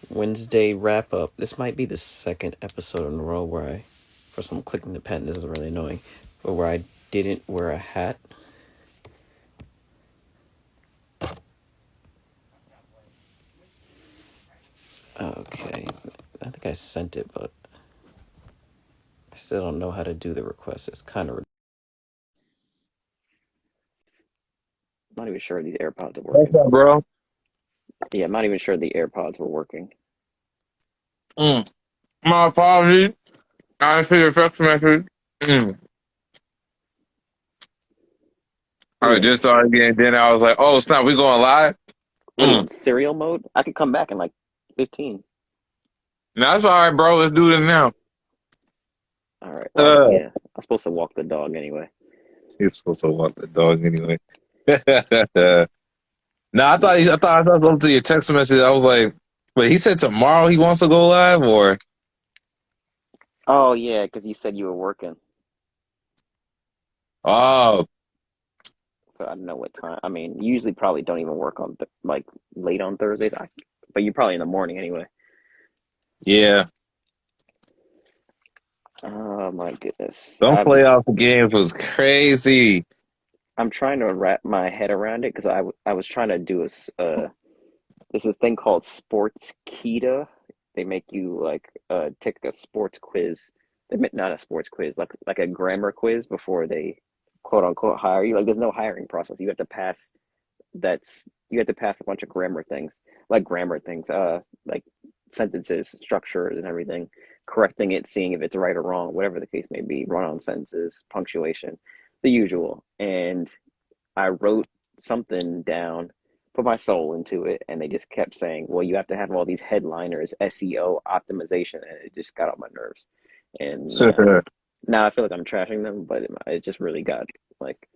Wednesday wrap up. This might be the second episode in a row where first I'm clicking the pen. This is really annoying, but where I didn't wear a hat. Okay, I think I sent it, but I still don't know how to do the request. It's kind of. I'm not even sure these AirPods are What's working. up, bro? Yeah, I'm not even sure the AirPods were working. Mm. My apologies. I didn't see your text message. I just Yes. started getting dinner. I was like, oh, snap, we going live? What are you Mm. in serial mode? I could come back in like 15. Now, that's all right, bro. Let's do this now. All right. Well, Uh, yeah. I'm supposed to walk the dog anyway. You're supposed to walk the dog anyway. Nah, I thought up to your text message. I was like, wait, he said tomorrow he wants to go live, or Oh yeah, because you said you were working, oh, so I don't know what time. I mean, you usually probably don't even work on like late on Thursdays. But you're probably in the morning anyway. yeah. Oh my goodness. Some playoff games was crazy. I'm trying to wrap my head around it because I was trying to do there's this thing called Sports Kita. They make you like take a sports quiz. Not a sports quiz, like a grammar quiz before they quote unquote hire you. Like there's no hiring process. You have to pass a bunch of grammar things, like sentences, structures, and everything, correcting it, seeing if it's right or wrong, whatever the case may be, run-on sentences, punctuation, the usual. And I wrote something down, put my soul into it, and they just kept saying, "Well, you have to have all these headliners, SEO optimization," and it just got on my nerves. And now I feel like I'm trashing them, but it just really got like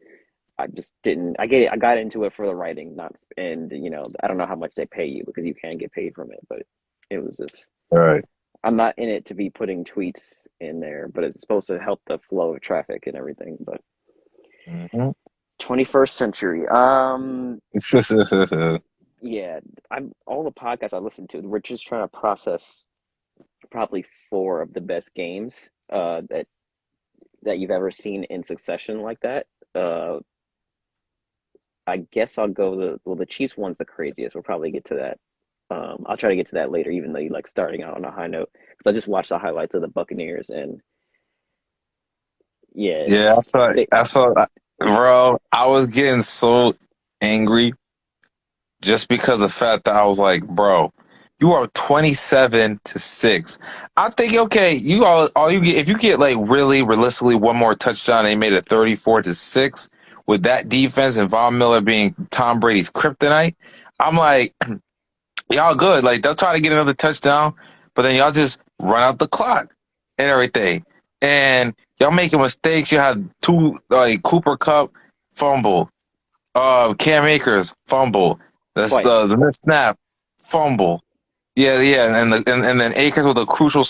I just didn't. I got into it for the writing, not and I don't know how much they pay you because you can get paid from it, but it was just All right. I'm not in it to be putting tweets in there, but it's supposed to help the flow of traffic and everything. But Mm-hmm. 21st century. Mm-hmm. Yeah, I'm all the podcasts I listen to. We're just trying to process probably four of the best games that you've ever seen in succession like that. Uh, I guess I'll go the Chiefs one's the craziest. We'll probably get to that. I'll try to get to that later, even though you like starting out on a high note because I just watched the highlights of the Buccaneers and yeah, Yeah, it's they. I saw, bro. I was getting so angry just because of the fact that I was like, bro, you are 27-6. I'm thinking, okay, all you get if you get like really realistically one more touchdown, they made it 34-6 with that defense and Von Miller being Tom Brady's kryptonite. I'm like, y'all good. Like they'll try to get another touchdown, but then y'all just run out the clock and everything. And y'all making mistakes. You had two like Cooper Cup fumble, Cam Akers fumble. That's Twice. the missed snap fumble. Yeah, yeah, and then Akers with a crucial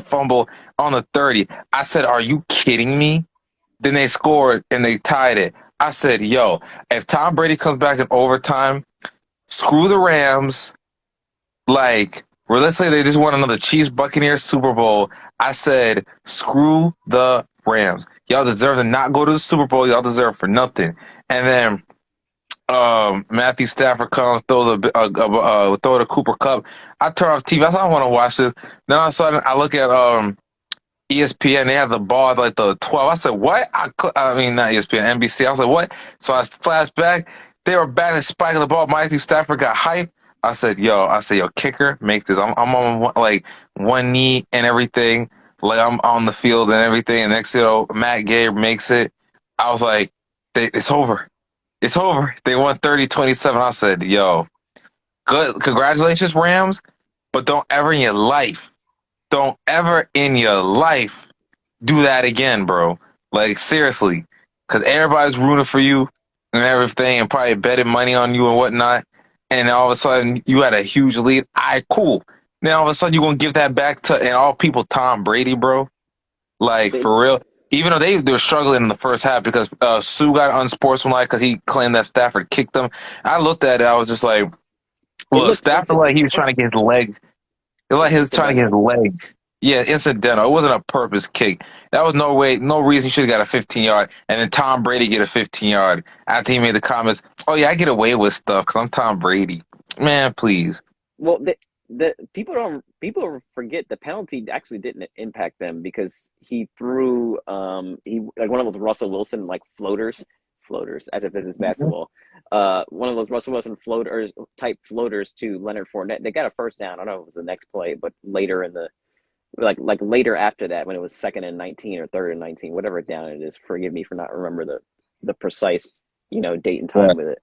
fumble on the 30. I said, "Are you kidding me?" Then they scored and they tied it. I said, "Yo, if Tom Brady comes back in overtime, screw the Rams. Like, let's say they just won another Chiefs Buccaneers Super Bowl. I said, screw the Rams. Y'all deserve to not go to the Super Bowl. Y'all deserve for nothing." And then Matthew Stafford comes, throws throw the Cooper Cup. I turn off TV. I said, I don't want to watch this. Then all of a sudden, I look at ESPN. They have the ball at like the 12. I said, what? I mean, not ESPN, NBC. I was like, what? So I flashed back. They were back and spiking the ball. Matthew Stafford got hyped. Yo, kicker, make this. I'm on like one knee and everything. Like I'm on the field and everything. And next, Matt Gay makes it. I was like, it's over. It's over. They won 30-27. I said, yo, good. Congratulations, Rams. But don't ever in your life do that again, bro. Like, seriously. Because everybody's rooting for you and everything and probably betting money on you and whatnot. And then all of a sudden, you had a huge lead. All right, cool. Then all of a sudden, you're going to give that back to, and all people, Tom Brady, bro. Like, They for real. Even though they were struggling in the first half because Sue got unsportsmanlike because he claimed that Stafford kicked him. I looked at it. I was just like, it look, looked Stafford, like, he was trying to get his leg. It was Just like his trying to get his incidental. leg. Yeah, incidental. It wasn't a purpose kick. That was no way, no reason he should have got a 15-yard. And then Tom Brady get a 15-yard after he made the comments. Oh yeah, I get away with stuff because I'm Tom Brady. Man, please. Well, the people forget the penalty actually didn't impact them because he threw he like one of those Russell Wilson like floaters as if this is Mhm. basketball. One of those Russell Wilson floaters type floaters to Leonard Fournette. They got a first down. I don't know if it was the next play, but later in the later after that when it was second and 19 or third and 19, whatever down it is. Forgive me for not remember the precise date and time Right, with it,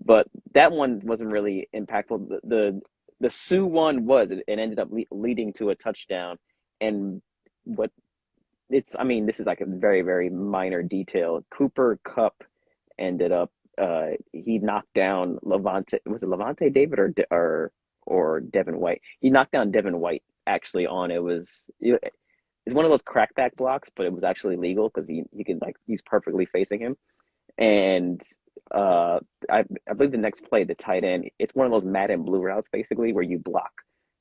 but that one wasn't really impactful. The Sue one was it ended up leading to a touchdown, and what it's I mean this is like a very very minor detail. Cooper Cup ended up he knocked down Levante, was it Levante David or Devin White? He knocked down Devin White actually on it's one of those crackback blocks, but it was actually legal because he could like he's perfectly facing him. And uh, I believe the next play, the tight end, it's one of those Madden blue routes basically where you block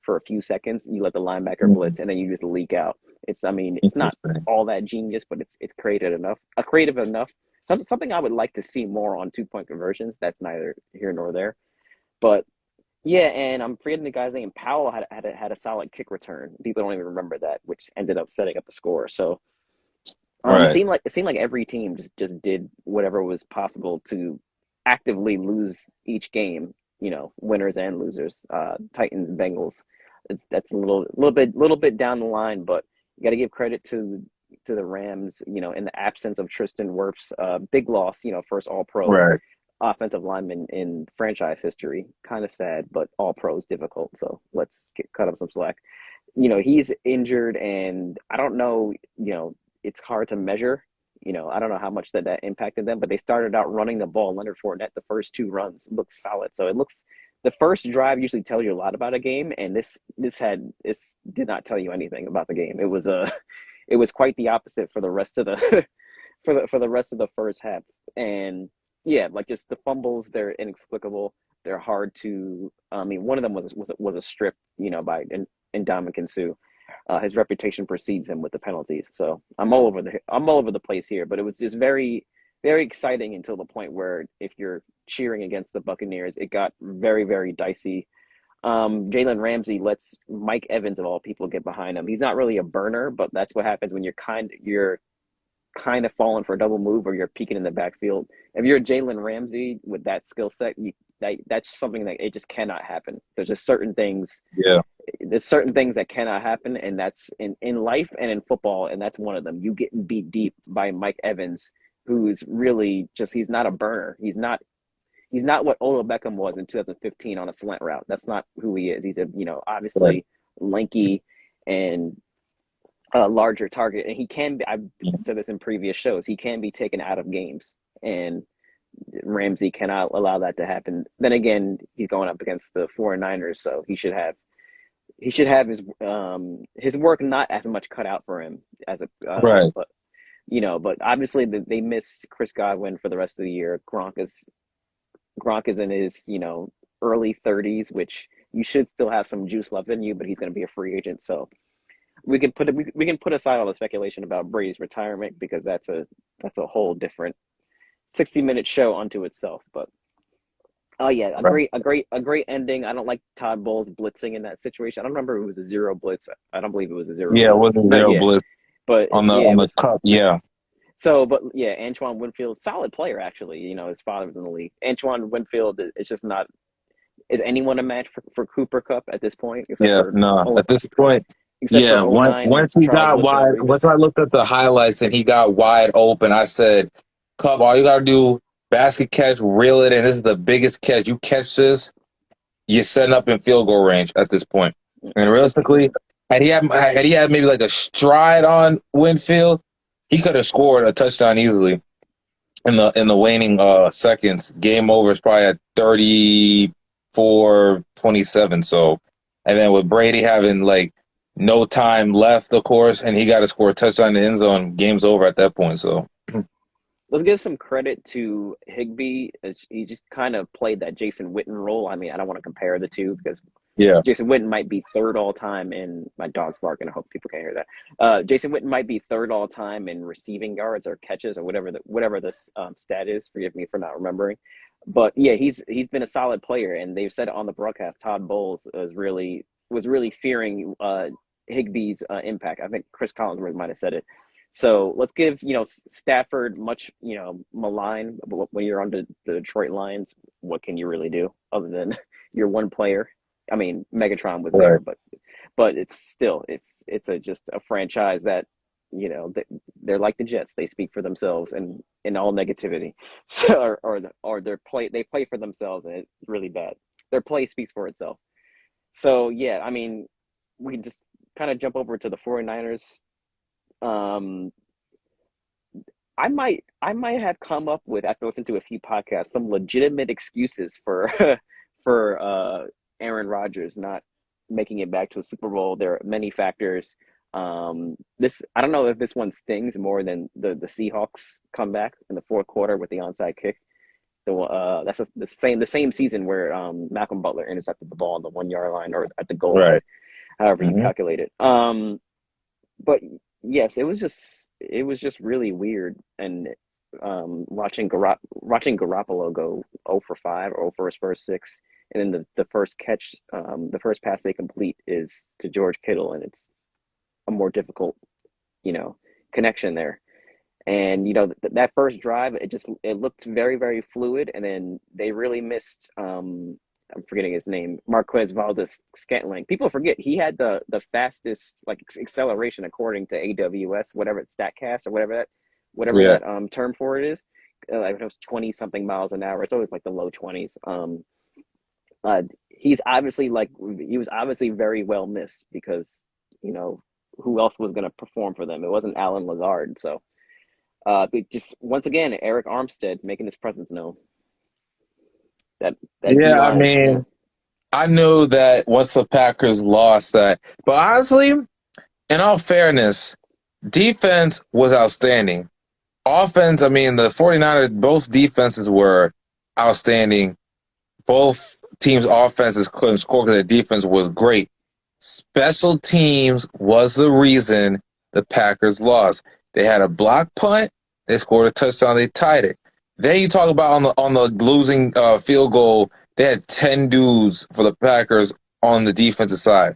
for a few seconds, you let the linebacker Mhm. blitz, and then you just leak out. I mean, it's not Interesting. all that genius, but it's creative enough. Something I would like to see more on 2 point conversions. That's neither here nor there. But yeah, and I'm forgetting the guy's name. Powell had a solid kick return. People don't even remember that, which ended up setting up a score. So Right, it seemed like every team just did whatever was possible to actively lose each game. Winners and losers. Titans, Bengals. That's a little bit down the line, but you got to give credit to the Rams. In the absence of Tristan Wirfs, big loss. First All Pro right. offensive lineman in franchise history. Kind of sad, but All Pro is difficult. So cut him some slack. He's injured, and I don't know. It's hard to measure. I don't know how much that impacted them, but they started out running the ball. Leonard Fournette, the first two runs looked solid. So it looks the first drive usually tells you a lot about a game, and this did not tell you anything about the game. It was quite the opposite for the rest of the for the rest of the first half. And yeah, like just the fumbles, they're inexplicable. They're hard to. I mean, one of them was a strip, by Ndamukong Suh. His reputation precedes him with the penalties. So I'm all over the place here, but it was just very very exciting until the point where if you're cheering against the Buccaneers, it got very very dicey. Jalen Ramsey lets Mike Evans of all people get behind him. He's not really a burner, but that's what happens when you're kind of falling for a double move or you're peeking in the backfield. If you're Jalen Ramsey with that skill set, that's something that it just cannot happen. Yeah, There's certain things that cannot happen, and that's in life and in football, and that's one of them. You getting beat deep by Mike Evans, who's really just he's not a burner. He's not what Odell Beckham was in 2015 on a slant route. That's not who he is. He's a right. obviously lanky and a larger target, and he can be. I've said this in previous shows. He can be taken out of games, and Ramsey cannot allow that to happen. Then again, he's going up against the 49ers, so he should have his work not as much cut out for him as a Right. but obviously they miss Chris Godwin for the rest of the year. Gronk is in his early 30s, which you should still have some juice left in you, but he's going to be a free agent, so we can put aside all the speculation about Brady's retirement because that's a whole different 60-minute show unto itself. But oh yeah, a Right. great a great a great ending. I don't like Todd Bowles blitzing in that situation. I don't remember if it was a zero blitz. I don't believe it was a zero Yeah, it blitz. was a But zero yeah, blitz but yeah, on it the was cup. Yeah, so. But yeah, Antoine Winfield, solid player actually. His father was in the league. Antoine Winfield is just not. Is anyone a match for Cooper Cup at this point, yeah. No, at this point, except for yeah. oh nine Once he Charles got Woodson wide, once Reeves? I looked at the highlights and he got wide open, I said, "Cup, all you gotta do, basket catch, reel it in. This is the biggest catch. You catch this, you're setting up in field goal range at this point." And Just realistically, had he had maybe like a stride on Winfield, he could have scored a touchdown easily in the waning seconds. Game over is probably at 34-27. So, and then with Brady having like no time left, of course, and he got to score a touchdown in the end zone, game's over at that point. So, let's give some credit to Higby as he just kind of played that Jason Witten role. I mean, I don't want to compare the two because Yeah. Jason Witten might be third all time in my dog's barking. I hope people can't hear that. Jason Witten might be third all time in receiving yards or catches or whatever this stat is. Forgive me for not remembering, but yeah, he's been a solid player, and they've said it on the broadcast. Todd Bowles was really fearing Higbee's impact. I think Chris Collinsworth might have said it. So let's give Stafford much malign when you're on the Detroit Lions. What can you really do other than you're one player? I mean, Megatron was there, Right. but it's still it's just a franchise that they're like the Jets. They speak for themselves and in all negativity. So or they play for themselves and it's really bad. Their play speaks for itself. So yeah, I mean, we can just kind of jump over to the 49ers. Um, I might have come up with, after listening to a few podcasts, some legitimate excuses for for Aaron Rodgers not making it back to a Super Bowl. There are many factors. This I don't know if this one stings more than the Seahawks comeback in the fourth quarter with the onside kick. That's the same season where Malcolm Butler intercepted the ball on the 1 yard line or at the goal line, Right. however you Hmm. calculate it. But yes, it was just really weird, and watching Garoppolo go 0 for 5 or 0 for his first six, and then the first catch, the first pass they complete is to George Kittle, and it's a more difficult, you know, connection there. And that first drive, it looked very very fluid, and then they really missed. I'm forgetting his name, Marquez Valdez Scantling. People forget he had the fastest like acceleration according to AWS, whatever it's Statcast or whatever Yeah. that term for it is. Like it was 20 something miles an hour. It's always like the low 20s. He was obviously very well missed because you know who else was going to perform for them? It wasn't Alan Lazard, so but just once again, Eric Armstead making his presence known. That D Yeah. I line, yeah. mean, I knew that once the Packers lost that, but honestly, in all fairness, defense was outstanding. Offense, I mean, the 49ers, both defenses were outstanding. Both teams' offenses couldn't score because their defense was great. Special teams was the reason the Packers lost. They had a block punt, they scored a touchdown, they tied it. Then you talk about on the losing field goal, they had 10 dudes for the Packers on the defensive side.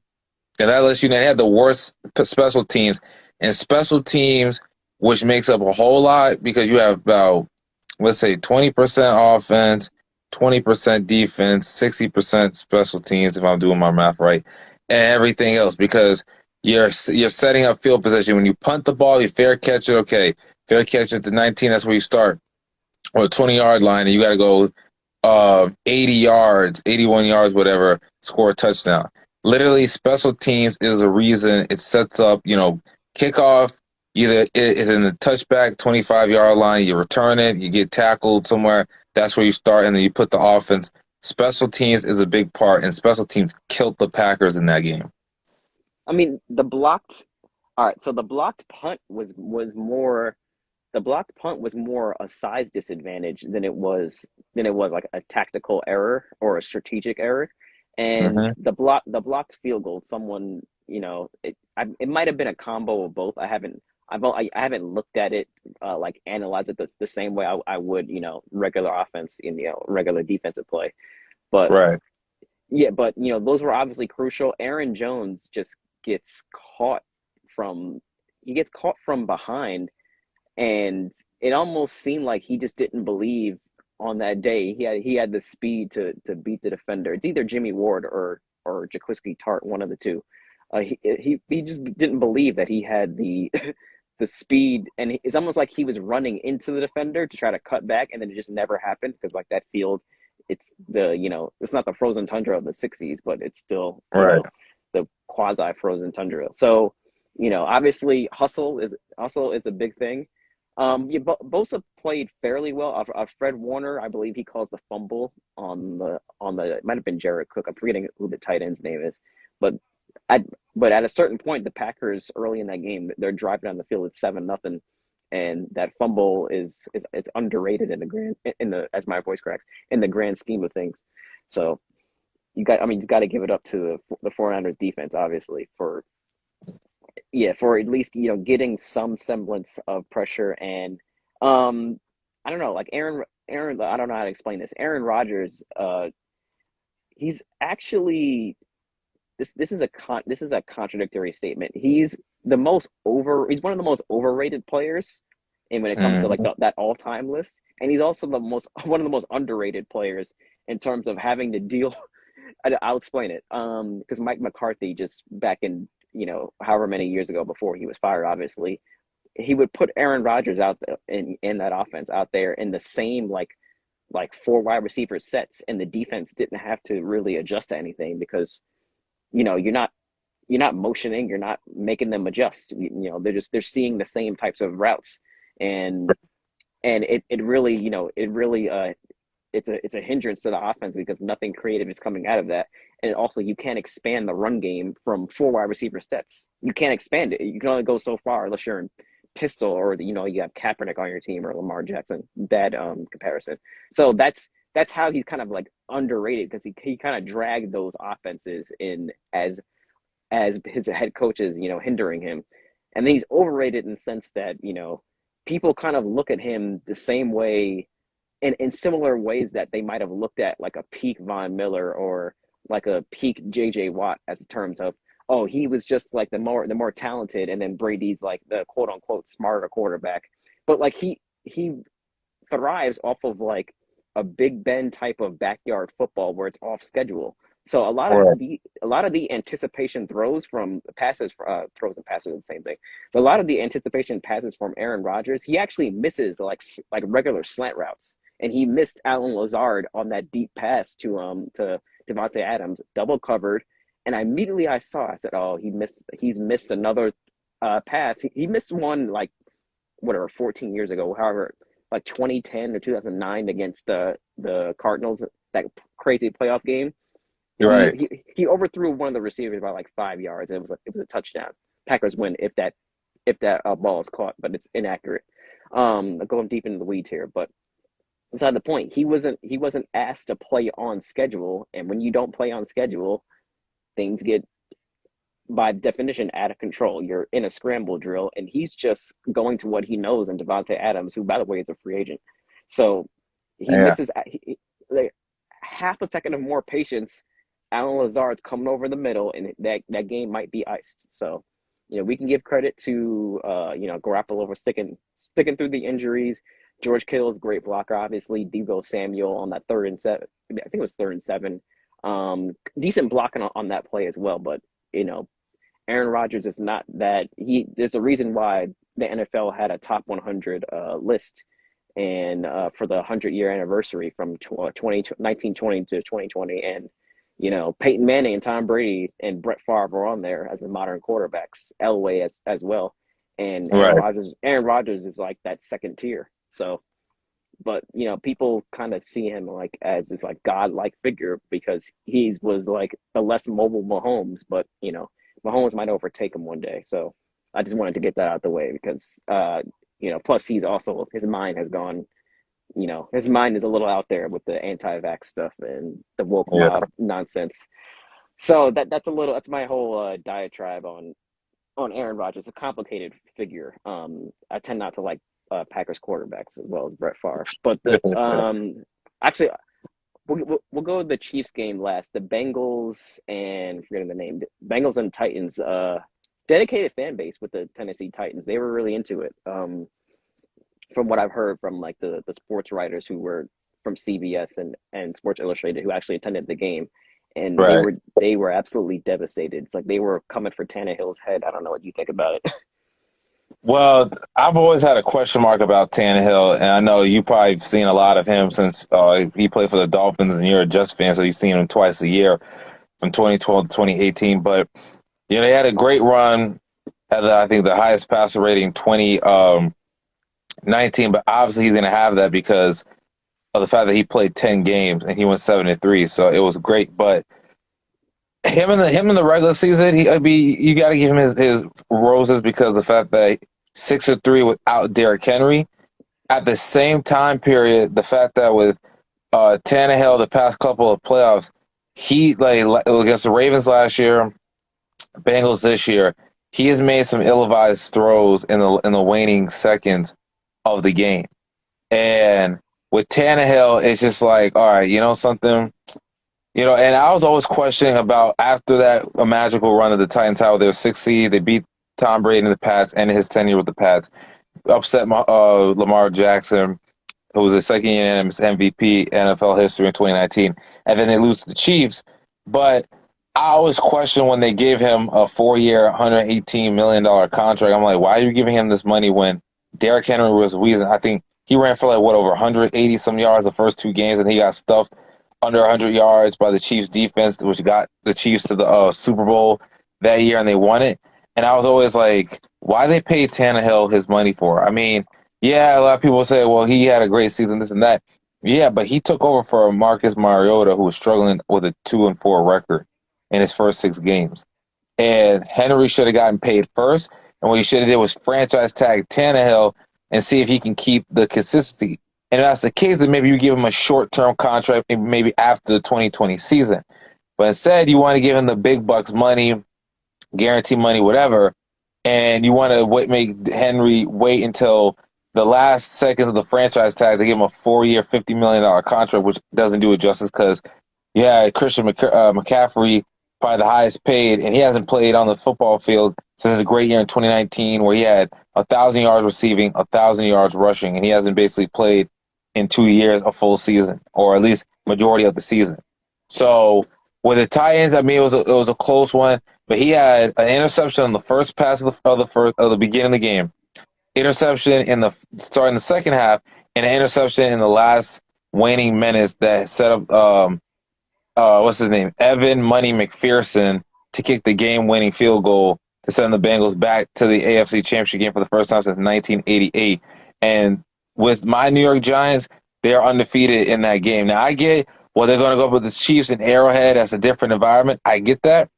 And that lets you know they had the worst special teams. And special teams, which makes up a whole lot because you have about, let's say, 20% offense, 20% defense, 60% special teams, if I'm doing my math right, and everything else because you're setting up field position. When you punt the ball, you fair catch it, okay. Fair catch at the 19, that's where you start. Or the 20-yard line, and you got to go 80 yards, 81 yards, whatever, score a touchdown. Literally, special teams is the reason it sets up, kickoff, either it is in the touchback, 25-yard line, you return it, you get tackled somewhere, that's where you start, and then you put the offense. Special teams is a big part, and special teams killed the Packers in that game. I mean, the blocked. All right, so the blocked punt was more a size disadvantage than it was like a tactical error or a strategic error. And Hmm. the blocked field goal, it might have been a combo of both. I haven't looked at it like analyze it the same way I would regular offense in regular defensive play. But Right. yeah, but those were obviously crucial. Aaron Jones just gets caught from he gets caught from behind, and it almost seemed like he just didn't believe on that day. He had the speed to beat the defender. It's either Jimmy Ward or Jaquiski Tart, one of the two. He just didn't believe that he had the the speed, and it's almost like he was running into the defender to try to cut back, and then it just never happened because like that field, it's not the frozen tundra of the '60s, but it's still Right. the quasi frozen tundra. So obviously hustle is a big thing. Yeah, Bosa played fairly well. Fred Warner, I believe he calls the fumble on the it might have been Jared Cook. I'm forgetting who the tight end's name is, but at but at a certain point, the Packers early in that game, they're driving down the field at 7-0, and that fumble is it's underrated in the as my voice cracks, in the grand scheme of things. So you got to give it up to the 49ers defense, obviously, for for at least getting some semblance of pressure and um I don't know, like Aaron, I don't know how to explain this. Aaron Rodgers, he's actually this is a contradictory statement. He's one of the most overrated players, and when it comes to like Mm. that all time list, and he's also the most one of the most underrated players in terms of having to deal. I'll explain it. Because Mike McCarthy just back in however many years ago before he was fired, obviously he would put Aaron Rodgers out there in that offense out there in the same like four wide receiver sets, and the defense didn't have to really adjust to anything because you're not motioning, you're not making them adjust. They're seeing the same types of routes, and it really it's a hindrance to the offense because nothing creative is coming out of that. And also, you can't expand the run game from four wide receiver sets. You can't expand it. You can only go so far unless you're in pistol or you have Kaepernick on your team or Lamar Jackson. Bad comparison. So that's how he's kind of like underrated because he kind of dragged those offenses in as his head coaches, hindering him. And then he's overrated in the sense that, people kind of look at him the same way in similar ways that they might have looked at like a peak Von Miller or like a peak JJ Watt as terms of, oh, he was just like the more talented, and then Brady's like the quote unquote smarter quarterback. But like he thrives off of like a Big Ben type of backyard football where it's off schedule. So Right. a lot of the anticipation throws from passes throws and passes are the same thing. But a lot of the anticipation passes from Aaron Rodgers, he actually misses like regular slant routes, and he missed Alan Lazard on that deep pass to Devontae Adams, double covered, and I saw I said, oh, he's missed another pass. He missed one like whatever 14 years ago, however, like 2010 or 2009 against the Cardinals, that crazy playoff game. You're He right. he overthrew one of the receivers by like 5 yards. It was a touchdown. Packers win if that ball is caught, but it's inaccurate. Going deep into the weeds here, but beside the point, he wasn't asked to play on schedule, and when you don't play on schedule, things get by definition out of control. You're in a scramble drill, and he's just going to what he knows in Devontae Adams, who, by the way, is a free agent. So he Yeah. misses like half a second of more patience. Alan Lazard's coming over the middle, and that game might be iced. So, we can give credit to Garoppolo for sticking through the injuries. George Kittle's a great blocker, obviously. Debo Samuel on that 3rd and 7. I think it was 3rd and 7. Decent blocking on that play as well, but you know Aaron Rodgers is not that. There's a reason why the NFL had a top 100 list, and for the 100-year anniversary from 1920 to 2020, and Peyton Manning and Tom Brady and Brett Favre were on there as the modern quarterbacks. Elway as well, and Right. Aaron Rodgers is like that second tier. So, but people kind of see him like as this like godlike figure because he was like the less mobile Mahomes, but Mahomes might overtake him one day. So I just wanted to get that out the way because plus he's also his mind has gone. His mind is a little out there with the anti-vax stuff and the woke Yeah. mob nonsense. So that's my whole diatribe on Aaron Rodgers, a complicated figure. I tend not to like Packers quarterbacks as well as Brett Favre, but actually we'll go with the Chiefs game last. The Bengals and forgetting the name, Bengals and Titans. Dedicated fan base with the Tennessee Titans. They were really into it. From what I've heard from like the sports writers who were from CBS and Sports Illustrated who actually attended the game, and they Right. were they were absolutely devastated. It's like they were coming for Tannehill's head. I don't know what you think about it. Well, I've always had a question mark about Tannehill, and I know you probably have seen a lot of him since he played for the Dolphins, and you're a Jets fan, so you've seen him twice a year from 2012 to 2018. But they had a great run, had I think the highest passer rating 2019. But obviously he's going to have that because of the fact that he played 10 games and he went 7-3, so it was great. But him in the regular season, you got to give him his roses because of the fact that 6-3 without Derrick Henry. At the same time period, the fact that with Tannehill the past couple of playoffs, he against the Ravens last year, Bengals this year, he has made some ill-advised throws in the waning seconds of the game. And with Tannehill, it's just like, all right, you know something, and I was always questioning about after that a magical run of the Titans, how they're 6 seed, they beat Tom Brady in the Pats and his tenure with the Pats, upset Lamar Jackson, who was a second unanimous MVP NFL history in 2019, and then they lose to the Chiefs. But I always question when they gave him a 4 year, $118 million contract. I'm like, why are you giving him this money when Derrick Henry was the reason? I think he ran for like what over 180 some yards the first 2 games, and he got stuffed under 100 yards by the Chiefs defense, which got the Chiefs to the Super Bowl that year, and they won it. And I was always like, why they pay Tannehill his money for? I mean, yeah, a lot of people say, well, he had a great season, this and that. Yeah, but he took over for Marcus Mariota, who was struggling with a 2-4 record in his first 6 games. And Henry should have gotten paid first. And what he should have did was franchise tag Tannehill and see if he can keep the consistency. And if that's the case, then maybe you give him a short term contract, maybe after the 2020 season. But instead, you want to give him the big bucks money, guarantee money, whatever, and you want to make Henry wait until the last seconds of the franchise tag to give him a 4 year, $50 million contract, which doesn't do it justice because, yeah, Christian McCaffrey, probably the highest paid, and he hasn't played on the football field since a great year in 2019 where he had 1,000 yards receiving, 1,000 yards rushing, and he hasn't basically played in 2 years a full season, or at least majority of the season. So with the Titans, I mean, it was a close one, but he had an interception on the first pass of the beginning of the game, interception in the starting the second half, and an interception in the last waning minutes that set up what's his name, Evan Money McPherson, to kick the game-winning field goal to send the Bengals back to the AFC Championship game for the first time since 1988. And with my New York Giants, they are undefeated in that game. Now I get, well, they're going to go up with the Chiefs in Arrowhead. That's a different environment. I get that.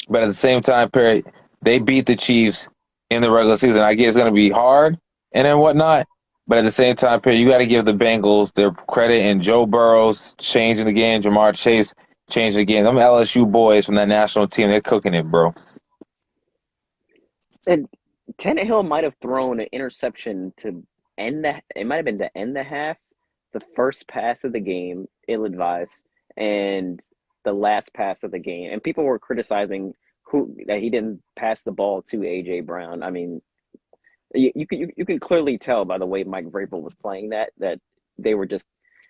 But at the same time period, they beat the Chiefs in the regular season. I get it's going to be hard and then whatnot. But at the same time period, you got to give the Bengals their credit. And Joe Burrow's changing the game. Jamar Chase changing the game. Them LSU boys from that national team, they're cooking it, bro. And Tannehill might have thrown an interception to end the. It might have been to end the half, the first pass of the game, ill advised, and the last pass of the game. And people were criticizing who that he didn't pass the ball to AJ Brown. I mean, you can clearly tell by the way Mike Vrabel was playing that they were just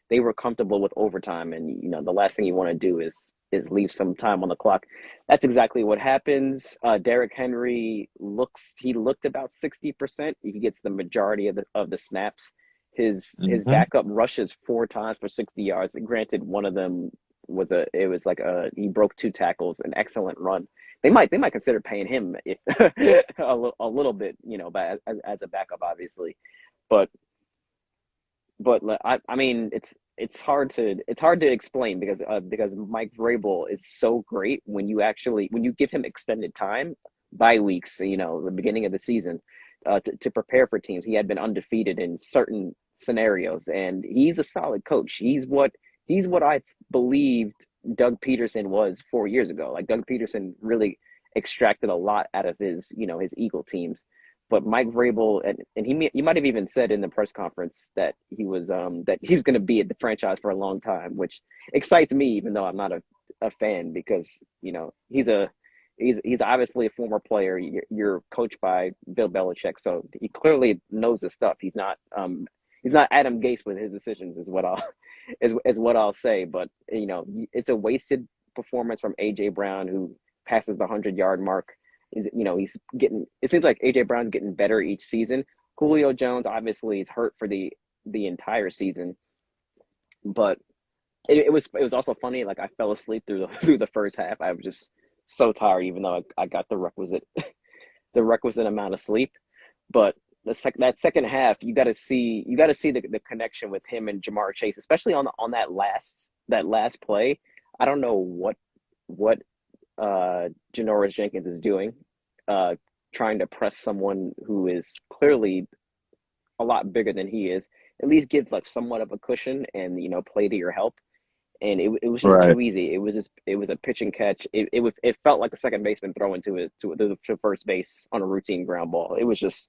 they were comfortable with overtime, and the last thing you want to do is leave some time on the clock. That's exactly what happens. Derrick Henry looked about 60%. He gets the majority of the snaps. His Hmm. backup rushes 4 times for 60 yards. Granted, one of them was like he broke 2 tackles, an excellent run. They might consider paying him if a little bit, but as a backup, obviously. But I mean it's hard to explain because Mike Vrabel is so great when you give him extended time, bye weeks, the beginning of the season, to prepare for teams. He had been undefeated in certain scenarios, and he's a solid coach. He's what I believed Doug Peterson was 4 years ago. Like Doug Peterson really extracted a lot out of his Eagle teams. But Mike Vrabel and he might have even said in the press conference that he was going to be at the franchise for a long time, which excites me, even though I'm not a fan, because he's obviously a former player. You're coached by Bill Belichick, so he clearly knows his stuff. He's not Adam Gase with his decisions, is what I'll is what I'll say. But it's a wasted performance from AJ Brown, who passes the 100-yard mark. He's getting. It seems like AJ Brown's getting better each season. Julio Jones obviously is hurt for the entire season, but it was also funny. Like I fell asleep through the through the first half. I was just so tired, even though I got the requisite amount of sleep. But that second half, you got to see the connection with him and Jamar Chase, especially on that last play. I don't know what Janoris Jenkins is doing, uh, trying to press someone who is clearly a lot bigger than he is. At least give like somewhat of a cushion and play to your help. and it was just Right. too easy. It was a pitch and catch. It felt like a second baseman throwing to first base on a routine ground ball. It was just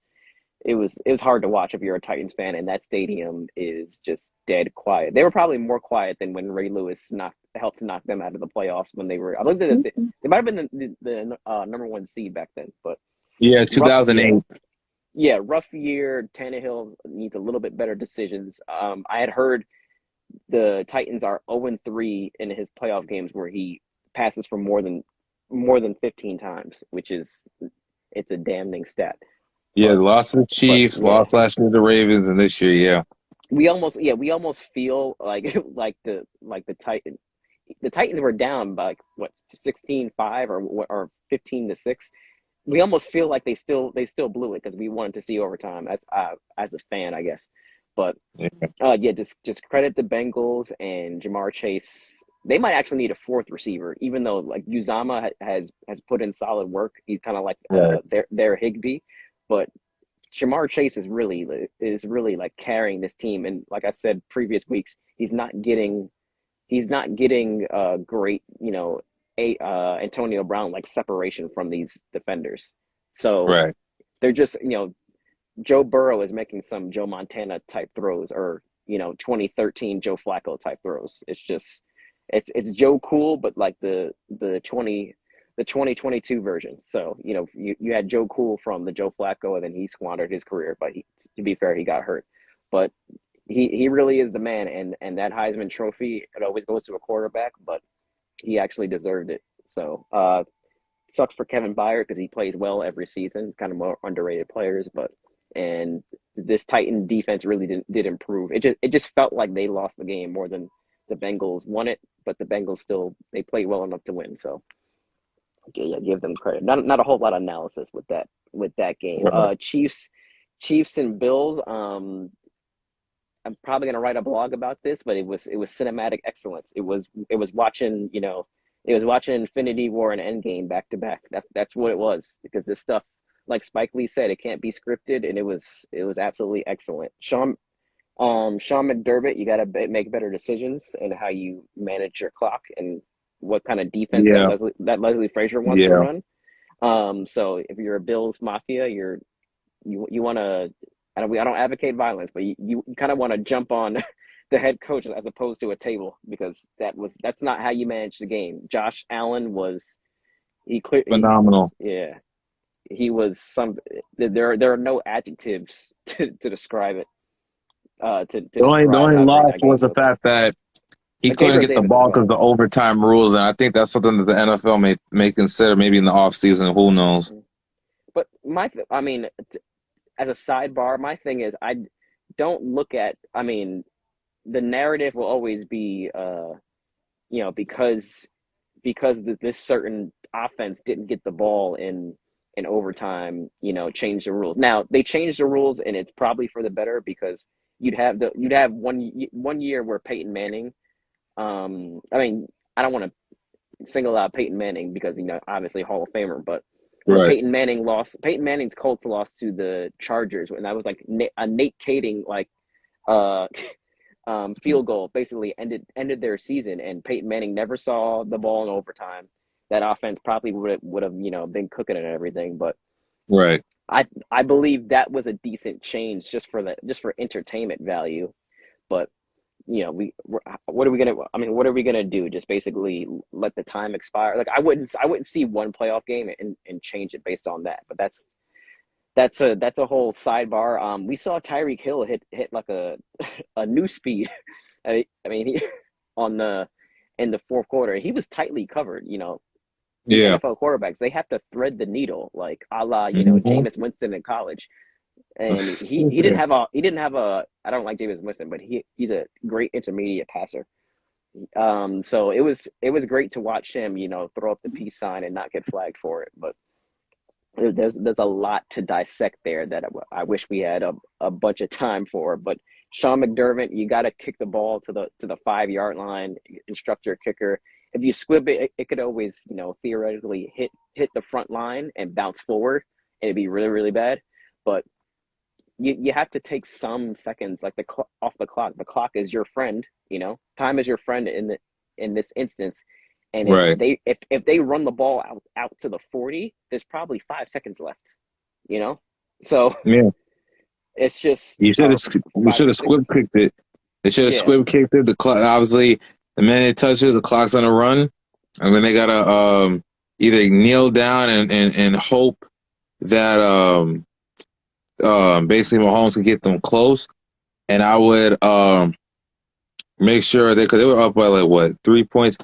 it was hard to watch if you're a Titans fan, and that stadium is just dead quiet. They were probably more quiet than when Ray Lewis helped knock them out of the playoffs when they were. I looked at it; they might have been the number one seed back then, but Yeah, rough. Yeah, 2008. yeah, rough year. Tannehill needs a little bit better decisions. I had heard the Titans are 0-3 in his playoff games where he passes for more than 15 times, which is it's a damning stat. Yeah, But lost to the but Chiefs, yeah, lost last year to the Ravens, and this year, yeah. we almost feel like like the Titans were down by like what 16-5 or 15-6. We almost feel like they still blew it because we wanted to see overtime. That's as a fan, I guess. But Yeah. yeah, just credit the Bengals and Jamar Chase. They might actually need a fourth receiver, even though like Uzama has put in solid work. He's kind of like Right. their Higby, but Jamar Chase is really like carrying this team. And like I said previous weeks, he's not getting great a Antonio Brown like separation from these defenders. So Right. they're just Joe Burrow is making some Joe Montana type throws or 2013 Joe Flacco type throws. It's just it's Joe Cool, but like the 2022 version. So you had Joe Cool from the Joe Flacco, and then he squandered his career. But to be fair, he got hurt. But he really is the man, and that Heisman Trophy it always goes to a quarterback, but he actually deserved it. So sucks for Kevin Byard because he plays well every season. He's kind of more underrated players, but and this Titan defense really did improve. It just felt like they lost the game more than the Bengals won it, but the Bengals still they played well enough to win. So yeah, give them credit. Not a whole lot of analysis with that game. Right. Chiefs and Bills. I'm probably gonna write a blog about this, but it was cinematic excellence. It was watching it was watching Infinity War and Endgame back to back. That's what it was because this stuff, like Spike Lee said, it can't be scripted, and it was absolutely excellent. Sean McDermott, you got to make better decisions and how you manage your clock and what kind of defense Yeah. that Leslie Frazier wants to Yeah. run. So if you're a Bills Mafia, you want to. I don't advocate violence, but you kind of want to jump on the head coach as opposed to a table because that's not how you manage the game. Josh Allen was he clear he Phenomenal. yeah he was some there are no adjectives to describe it to The describe only how great loss that was game the was. fact that he And couldn't Gabriel get the Davis as ball because well. of the overtime rules, and I think that's something that the NFL may consider maybe in the offseason. Who knows? But I mean, as a sidebar, my thing is I don't look at. I mean, the narrative will always be, because this certain offense didn't get the ball in overtime, change the rules. Now they changed the rules, and it's probably for the better because you'd have one year where Peyton Manning. I mean, I don't want to single out Peyton Manning because obviously Hall of Famer, but when Right. Peyton Manning's Colts lost to the Chargers, and that was like a Nate Kading like uh field goal basically ended their season, and Peyton Manning never saw the ball in overtime. That offense probably would have been cooking it and everything, but Right. I believe that was a decent change just for entertainment value. But what are we gonna? I mean, what are we gonna do? Just basically let the time expire? Like I wouldn't see one playoff game and change it based on that. But that's a whole sidebar. We saw Tyreek Hill hit like a new speed. I mean, on the in the fourth quarter, he was tightly covered. These Yeah. NFL quarterbacks, they have to thread the needle, like a la Hmm. Jameis Winston in college. And he didn't have a. I don't like Jameis Winston, but he's a great intermediate passer. So it was great to watch him, throw up the peace sign and not get flagged for it. But there's a lot to dissect there that I wish we had a bunch of time for. But Sean McDermott, you got to kick the ball to the 5 yard line. Instruct your kicker. If you squib it, it could always theoretically hit the front line and bounce forward, and it'd be really really bad. But you have to take some seconds like off the clock. The clock is your friend. Time is your friend in this instance. And Right. if they run the ball out to the 40, there's probably 5 seconds left, you know? So Yeah. it's just You should have you five should or have squib six. kicked it. They should have Yeah. squib kicked it. The clock obviously the minute they touch it, the clock's on a run. And then they gotta either kneel down and hope that basically Mahomes can get them close. And I would make sure that because they were up by like what 3 points.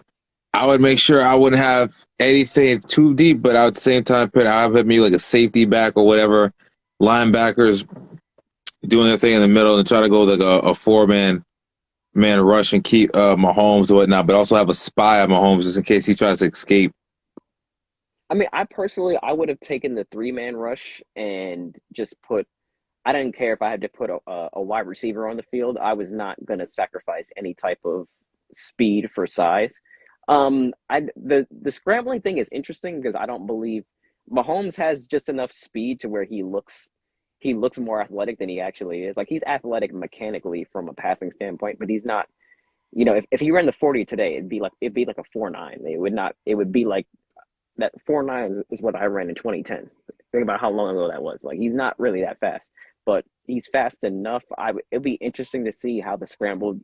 I would make sure I wouldn't have anything too deep, but at the same time, I would have maybe like a safety back or whatever, linebackers doing their thing in the middle and try to go like a four man rush and keep Mahomes or whatnot, but also have a spy on Mahomes just in case he tries to escape. I mean, I personally, I would have taken the 3-man rush and just put. I didn't care if I had to put a wide receiver on the field. I was not going to sacrifice any type of speed for size. The scrambling thing is interesting because I don't believe Mahomes has just enough speed to where he looks more athletic than he actually is. Like he's athletic mechanically from a passing standpoint, but he's not. You know, if he ran the 40 today, it'd be like a 4.9. It would not. It would be like that 4.9 is what I ran in 2010. Think about how long ago that was. Like he's not really that fast, but he's fast enough. It'd be interesting to see how the scramble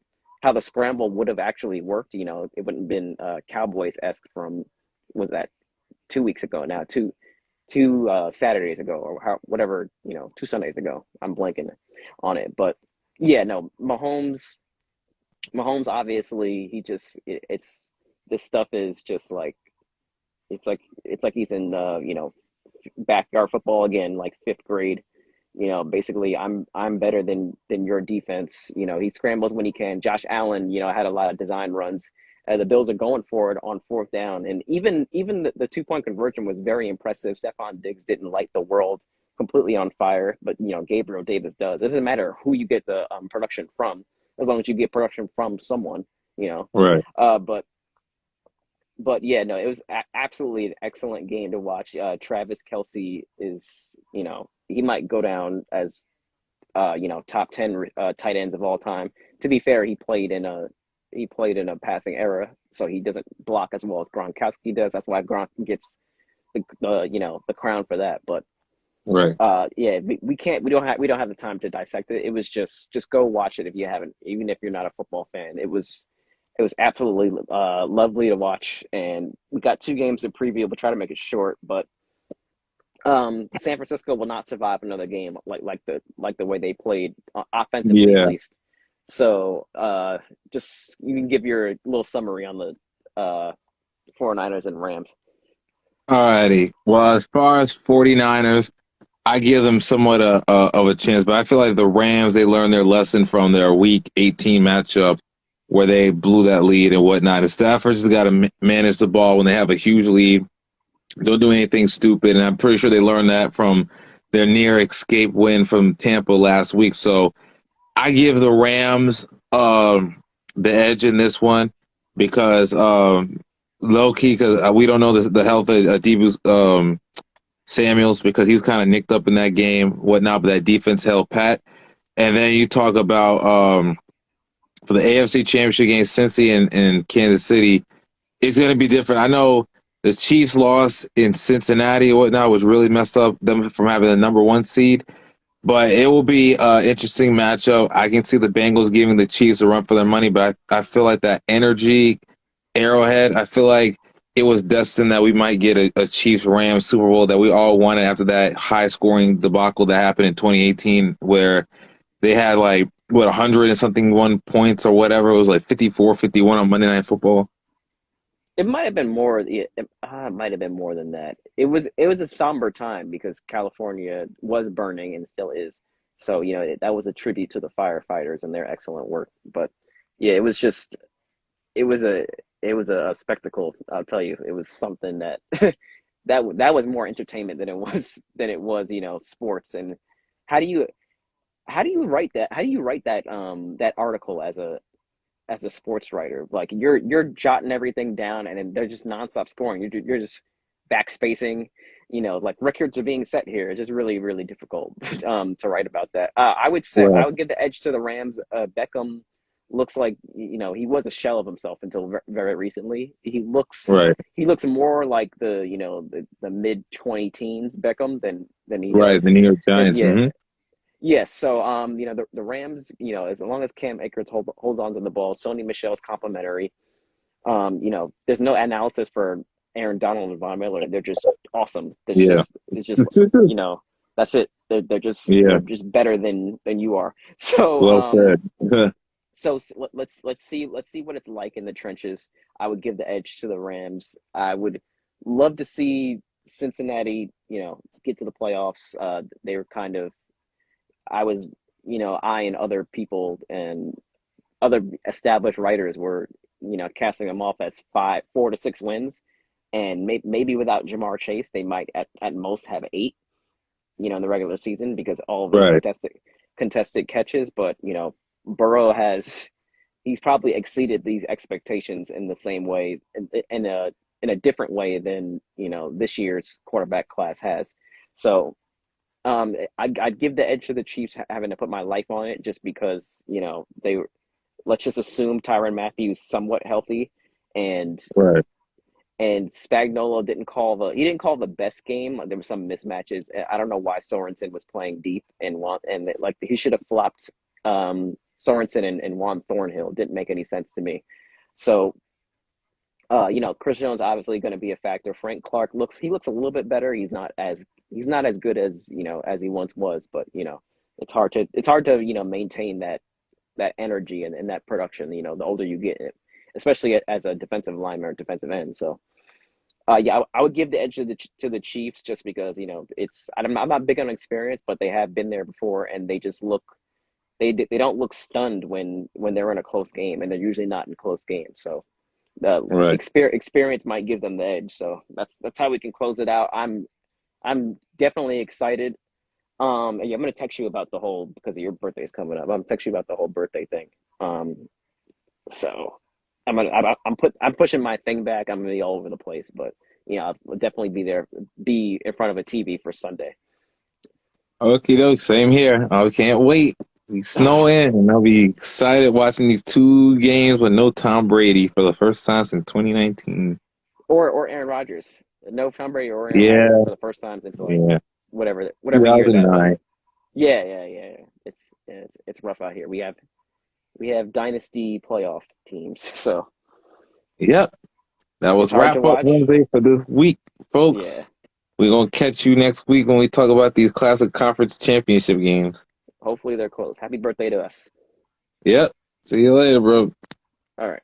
would have actually worked. You know, it wouldn't have been Cowboys esque from was that 2 weeks ago now, two Saturdays ago or whatever, 2 Sundays ago. I'm blanking on it, but yeah, no, Mahomes obviously it's this stuff is just like it's like he's in backyard football again, like fifth grade. Basically, I'm better than your defense. He scrambles when he can. Josh Allen, had a lot of design runs. The Bills are going for it on fourth down, and even the 2 point conversion was very impressive. Stephon Diggs didn't light the world completely on fire, but Gabriel Davis does. It doesn't matter who you get the production from, as long as you get production from someone. You know, Right. but yeah, no, it was absolutely an excellent game to watch. Travis Kelsey is, he might go down as, top 10 tight ends of all time. To be fair, he played in a passing era, so he doesn't block as well as Gronkowski does. That's why Gronk gets the crown for that. But Right. yeah, we don't have the time to dissect it. It was just go watch it if you haven't, even if you're not a football fan. It was absolutely lovely to watch, and we got 2 games to preview. We'll try to make it short, but San Francisco will not survive another game like the way they played offensively, at Yeah. least. So just you can give your little summary on the 49ers and Rams. Alrighty. Well, as far as 49ers, I give them somewhat of a chance, but I feel like the Rams, they learned their lesson from their week 18 matchup where they blew that lead and whatnot. And Stafford's got to manage the ball when they have a huge lead. Don't do anything stupid. And I'm pretty sure they learned that from their near escape win from Tampa last week. So I give the Rams the edge in this one because low key, because we don't know the health of Debu Samuels because he was kind of nicked up in that game, whatnot, but that defense held pat. And then you talk about for the AFC Championship game, Cincy and Kansas City, it's going to be different. I know the Chiefs loss in Cincinnati and whatnot was really messed up them from having the number one seed. But it will be an interesting matchup. I can see the Bengals giving the Chiefs a run for their money, but I feel like that energy, Arrowhead, I feel like it was destined that we might get a Chiefs Rams Super Bowl that we all wanted after that high scoring debacle that happened in 2018, where they had like, what, 100 and something 1 points or whatever. It was like 54-51 on Monday Night Football. It might have been more. It might have been more than that. It was a somber time because California was burning and still is. So that was a tribute to the firefighters and their excellent work. But yeah, it was a it was a spectacle. I'll tell you, it was something that that was more entertainment than it was sports. And how do you how do you write that? How do you write that article as a sports writer? Like you're jotting everything down, and then they're just nonstop scoring. You're just backspacing. Like records are being set here. It's just really really difficult to write about that. I would say I Right. would give the edge to the Rams. Beckham looks like he was a shell of himself until very recently. Right. He looks more like the mid 20 teens Beckham than he Right. does. The New York Then Giants. yeah, Hmm. yes. So the Rams, as long as Cam Akers holds on to the ball, Sony Michel's complimentary. There's no analysis for Aaron Donald and Von Miller. They're just awesome. Yeah. It's just you know that's it. They're Yeah. just better than you are. So Well said. let's see what it's like in the trenches. I would give the edge to the Rams. I would love to see Cincinnati, get to the playoffs. They were kind of I was, I and other people and other established writers were, casting them off as 4 to 6 wins, and maybe without Jamar Chase, they might at most have 8, in the regular season because all of those Right. contested catches. But Burrow he's probably exceeded these expectations in the same way, in a different way than this year's quarterback class has. So I'd give the edge to the Chiefs having to put my life on it just because they let's just assume Tyrann Matthews somewhat healthy, and Right. Spagnuolo didn't call the best game. Like, there were some mismatches. I don't know why Sorensen was playing deep and like he should have flopped Sorensen and Juan Thornhill. It didn't make any sense to me. So Chris Jones obviously going to be a factor. Frank Clark looks a little bit better. He's not as good as as he once was, but it's hard to maintain that energy and that production. The older you get, especially as a defensive lineman or defensive end. So, yeah, I would give the edge to the Chiefs just because I'm not big on experience, but they have been there before, and they just look they don't look stunned when they're in a close game, and they're usually not in close games. So the Right. experience might give them the edge. So that's how we can close it out. I'm definitely excited. Yeah, I'm gonna text you about the whole because of your birthday's coming up. I'm gonna text you about the whole birthday thing. So I'm pushing my thing back. I'm gonna be all over the place, but I'll definitely be in front of a TV for Sunday. Okay, doke. Same here. I can't wait. We All right, snowing, and I'll be excited watching these 2 games with no Tom Brady for the first time since 2019. or Aaron Rodgers. No Tom Brady or Aaron Rodgers Yeah. for the first time since like Yeah. whatever year that 2009. was. Yeah. It's rough out here. We have dynasty playoff teams, so Yep. That it's was hard to wrap up watch. Wednesday for this week, Yeah, folks. We're gonna catch you next week when we talk about these classic conference championship games. hopefully they're close. Happy birthday to us. Yep. See you later, bro. All right.